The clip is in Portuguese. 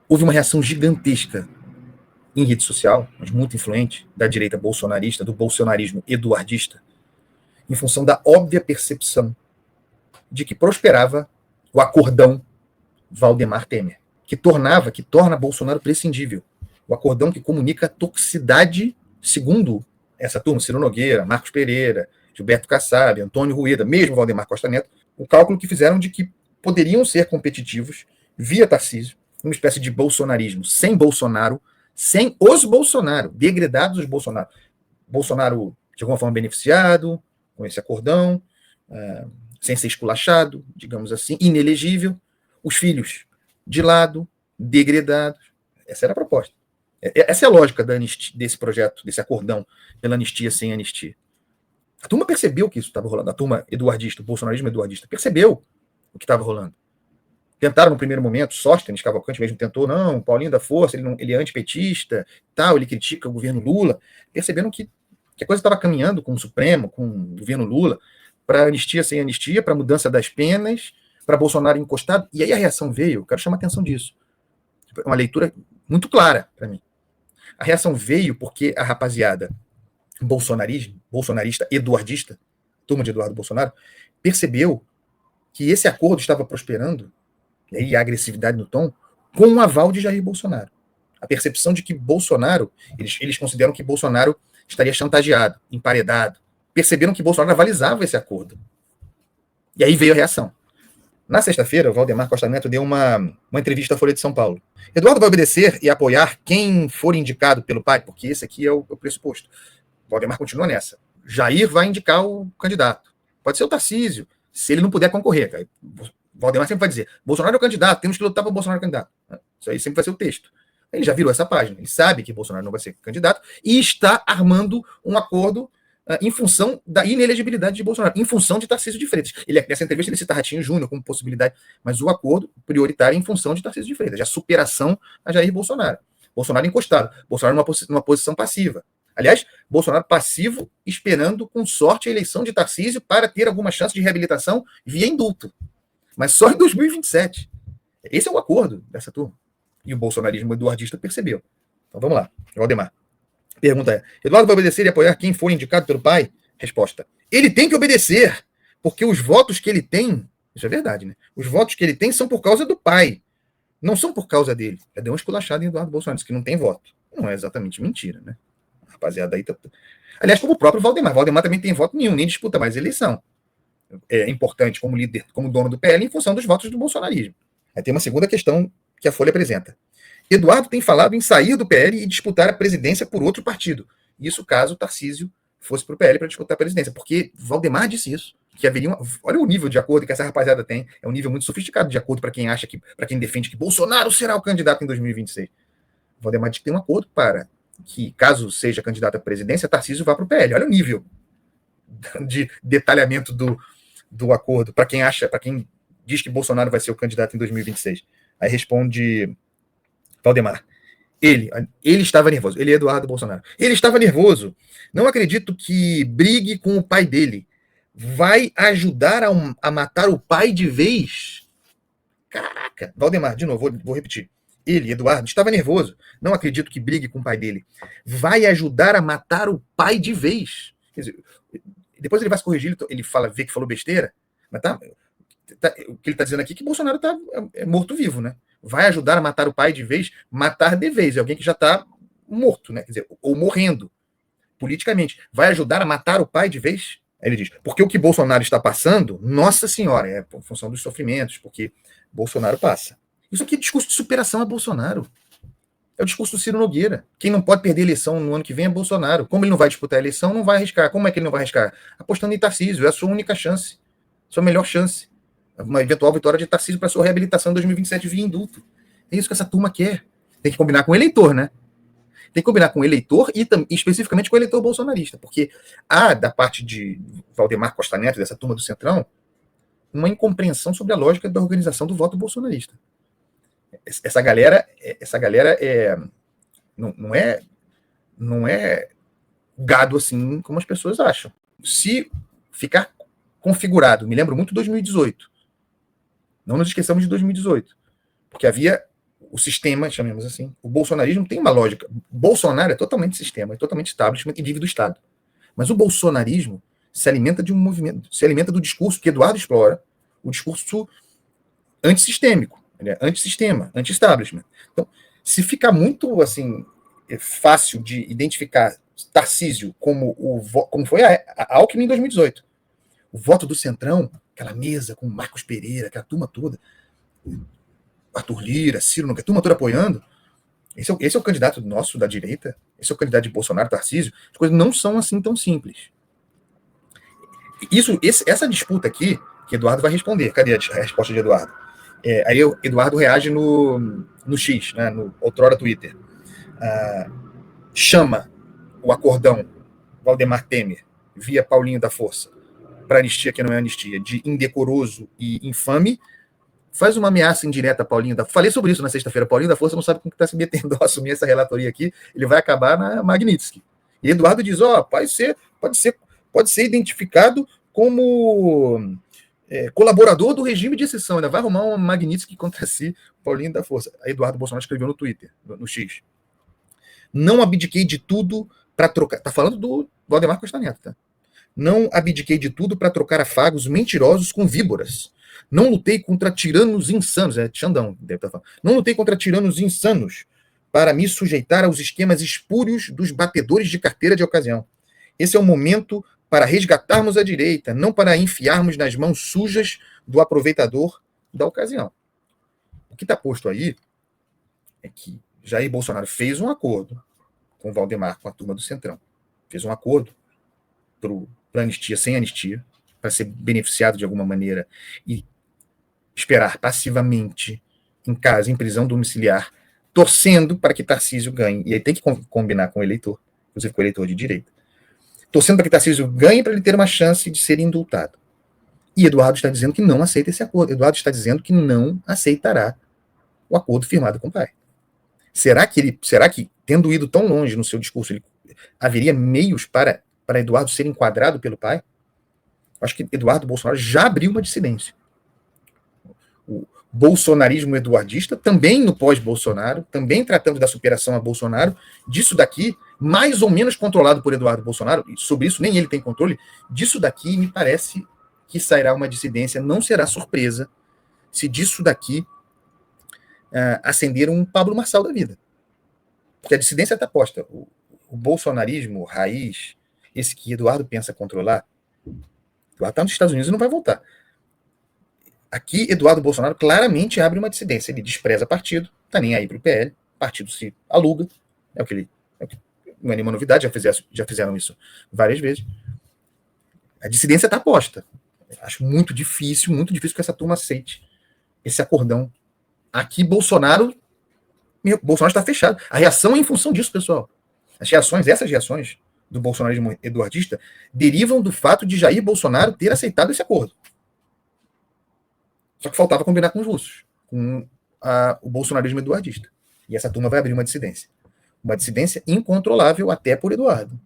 houve uma reação gigantesca em rede social, mas muito influente, da direita bolsonarista, do bolsonarismo eduardista, em função da óbvia percepção de que prosperava o acordão Valdemar Temer, que torna Bolsonaro prescindível. O acordão que comunica a toxicidade, segundo essa turma, Ciro Nogueira, Marcos Pereira, Gilberto Kassab, Antônio Rueda, mesmo Valdemar Costa Neto, o cálculo que fizeram de que poderiam ser competitivos via Tarcísio, uma espécie de bolsonarismo sem Bolsonaro, sem os Bolsonaro, degradados os Bolsonaro. Bolsonaro, de alguma forma, beneficiado com esse acordão, sem ser esculachado, digamos assim, inelegível, os filhos de lado, degradados. Essa era a proposta. Essa é a lógica desse projeto, desse acordão pela anistia sem anistia. A turma percebeu que isso estava rolando. A turma eduardista, o bolsonarismo eduardista, percebeu o que estava rolando. Tentaram no primeiro momento, Sóstenes Cavalcante mesmo tentou, não, Paulinho da Força, ele é antipetista, tal, ele critica o governo Lula. Perceberam que a coisa estava caminhando com o Supremo, com o governo Lula, para anistia sem anistia, para mudança das penas, para Bolsonaro encostado. E aí a reação veio, quero chamar a atenção disso. Uma leitura muito clara para mim. A reação veio porque a rapaziada bolsonarista, eduardista, turma de Eduardo Bolsonaro, percebeu que esse acordo estava prosperando, e aí a agressividade no tom, com o aval de Jair Bolsonaro. A percepção de que Bolsonaro, eles consideram que Bolsonaro estaria chantageado, emparedado. Perceberam que Bolsonaro avalizava esse acordo. E aí veio a reação. Na sexta-feira, o Valdemar Costa Neto deu uma entrevista à Folha de São Paulo. Eduardo vai obedecer e apoiar quem for indicado pelo pai, porque esse aqui é o pressuposto. O Valdemar continua nessa. Jair vai indicar o candidato. Pode ser o Tarcísio, se ele não puder concorrer. O Valdemar sempre vai dizer, Bolsonaro é o candidato, temos que lutar para o Bolsonaro candidato. Isso aí sempre vai ser o texto. Ele já virou essa página, ele sabe que Bolsonaro não vai ser candidato e está armando um acordo em função da inelegibilidade de Bolsonaro, em função de Tarcísio de Freitas. Nessa entrevista ele cita Ratinho Júnior como possibilidade, mas o acordo prioritário é em função de Tarcísio de Freitas, a superação a Jair Bolsonaro. Bolsonaro encostado, Bolsonaro numa posição passiva. Aliás, Bolsonaro passivo, esperando com sorte a eleição de Tarcísio para ter alguma chance de reabilitação via indulto. Mas só em 2027. Esse é o acordo dessa turma. E o bolsonarismo eduardista percebeu. Então vamos lá, Valdemar. Pergunta é, Eduardo vai obedecer e apoiar quem for indicado pelo pai? Resposta, ele tem que obedecer, porque os votos que ele tem, isso é verdade, né? Os votos que ele tem são por causa do pai, não são por causa dele. Já deu uma esculachada em Eduardo Bolsonaro, disse que não tem voto. Não é exatamente mentira, né? Rapaziada aí tá... Aliás, como o próprio Valdemar. Valdemar também tem voto nenhum, nem disputa mais eleição. É importante como líder, como dono do PL, em função dos votos do bolsonarismo. Aí tem uma segunda questão que a Folha apresenta. Eduardo tem falado em sair do PL e disputar a presidência por outro partido. Isso caso Tarcísio fosse para o PL para disputar a presidência. Porque Valdemar disse isso. Que haveria olha o nível de acordo que essa rapaziada tem. É um nível muito sofisticado de acordo para quem acha que, para quem defende que Bolsonaro será o candidato em 2026. Valdemar disse que tem um acordo para que, caso seja candidato à presidência, Tarcísio vá para o PL. Olha o nível de detalhamento do acordo para quem acha, para quem diz que Bolsonaro vai ser o candidato em 2026. Aí responde Valdemar. Ele estava nervoso. Ele é Eduardo Bolsonaro. Ele estava nervoso. Não acredito que brigue com o pai dele. Vai ajudar a matar o pai de vez? Caraca. Valdemar, de novo, vou repetir. Ele, Eduardo, estava nervoso. Não acredito que brigue com o pai dele. Vai ajudar a matar o pai de vez. Quer dizer, depois ele vai se corrigir, ele vê que falou besteira, mas o que ele está dizendo aqui é que Bolsonaro está morto-vivo, né? Vai ajudar a matar o pai de vez, matar de vez, é alguém que já está morto, né? Quer dizer, ou morrendo politicamente. Vai ajudar a matar o pai de vez? Aí ele diz, porque o que Bolsonaro está passando, nossa senhora, é por função dos sofrimentos, porque Bolsonaro passa. Isso aqui é discurso de superação a Bolsonaro. É o discurso do Ciro Nogueira. Quem não pode perder a eleição no ano que vem é Bolsonaro. Como ele não vai disputar a eleição, não vai arriscar. Como é que ele não vai arriscar? Apostando em Tarcísio. É a sua única chance. Sua melhor chance. Uma eventual vitória de Tarcísio para sua reabilitação em 2027 via indulto. É isso que essa turma quer. Tem que combinar com o eleitor, né? Tem que combinar com o eleitor e especificamente com o eleitor bolsonarista. Porque há, da parte de Valdemar Costa Neto, dessa turma do Centrão, uma incompreensão sobre a lógica da organização do voto bolsonarista. Essa galera não é gado assim como as pessoas acham. Se ficar configurado, me lembro muito de 2018. Não nos esqueçamos de 2018. Porque havia o sistema, chamemos assim, o bolsonarismo tem uma lógica. Bolsonaro é totalmente sistema, é totalmente establishment e vive do Estado. Mas o bolsonarismo se alimenta de um movimento, se alimenta do discurso que Eduardo explora, o discurso antissistêmico, antissistema, anti-establishment. Então, se ficar muito assim fácil de identificar Tarcísio como foi a Alckmin em 2018, o voto do Centrão, aquela mesa com Marcos Pereira, aquela turma toda, Arthur Lira, Ciro, a turma toda apoiando, esse é o candidato nosso da direita, esse é o candidato de Bolsonaro, Tarcísio, as coisas não são assim tão simples. Essa disputa aqui, que Eduardo vai responder, cadê a resposta de Eduardo? Aí o Eduardo reage no X, né, no outrora Twitter. Chama o acordão Valdemar Temer, via Paulinho da Força, para anistia que não é anistia, de indecoroso e infame, faz uma ameaça indireta a Paulinho da Força. Falei sobre isso na sexta-feira. Paulinho da Força não sabe com que está se metendo ao assumir essa relatoria aqui, ele vai acabar na Magnitsky. E Eduardo diz, pode ser identificado como colaborador do regime de exceção, ainda vai arrumar uma Magnitsky contra si, Paulinho da Força. Aí Eduardo Bolsonaro escreveu no Twitter, no X. Não abdiquei de tudo para trocar. Está falando do Valdemar Costa Neto, tá? Não abdiquei de tudo para trocar afagos mentirosos com víboras. Não lutei contra tiranos insanos. Xandão, deve estar falando. Não lutei contra tiranos insanos para me sujeitar aos esquemas espúrios dos batedores de carteira de ocasião. Esse é o momento para resgatarmos a direita, não para enfiarmos nas mãos sujas do aproveitador da ocasião. O que está posto aí é que Jair Bolsonaro fez um acordo com o Valdemar, com a turma do Centrão. Fez um acordo para anistia, sem anistia, para ser beneficiado de alguma maneira e esperar passivamente em casa, em prisão domiciliar, torcendo para que Tarcísio ganhe. E aí tem que combinar com o eleitor, inclusive com o eleitor de direita. Torcendo para que Tarcísio ganhe para ele ter uma chance de ser indultado. E Eduardo está dizendo que não aceita esse acordo. Eduardo está dizendo que não aceitará o acordo firmado com o pai. Será que, tendo ido tão longe no seu discurso, haveria meios para Eduardo ser enquadrado pelo pai? Acho que Eduardo Bolsonaro já abriu uma dissidência. O bolsonarismo eduardista, também no pós-Bolsonaro, também tratando da superação a Bolsonaro, disso daqui, mais ou menos controlado por Eduardo Bolsonaro, e sobre isso nem ele tem controle, disso daqui me parece que sairá uma dissidência, não será surpresa se disso daqui acender um Pablo Marçal da vida. Porque a dissidência está posta. O bolsonarismo raiz, esse que Eduardo pensa controlar, Eduardo está nos Estados Unidos e não vai voltar. Aqui, Eduardo Bolsonaro claramente abre uma dissidência. Ele despreza partido, está nem aí para o PL, partido se aluga, é o que não é nenhuma novidade, já fizeram isso várias vezes. A dissidência está posta. Acho muito difícil que essa turma aceite esse acordão. Aqui, Bolsonaro está fechado. A reação é em função disso, pessoal. Essas reações do bolsonarismo eduardista derivam do fato de Jair Bolsonaro ter aceitado esse acordo. Só que faltava combinar com os russos, com o bolsonarismo eduardista. E essa turma vai abrir uma dissidência. Uma dissidência incontrolável até por Eduardo.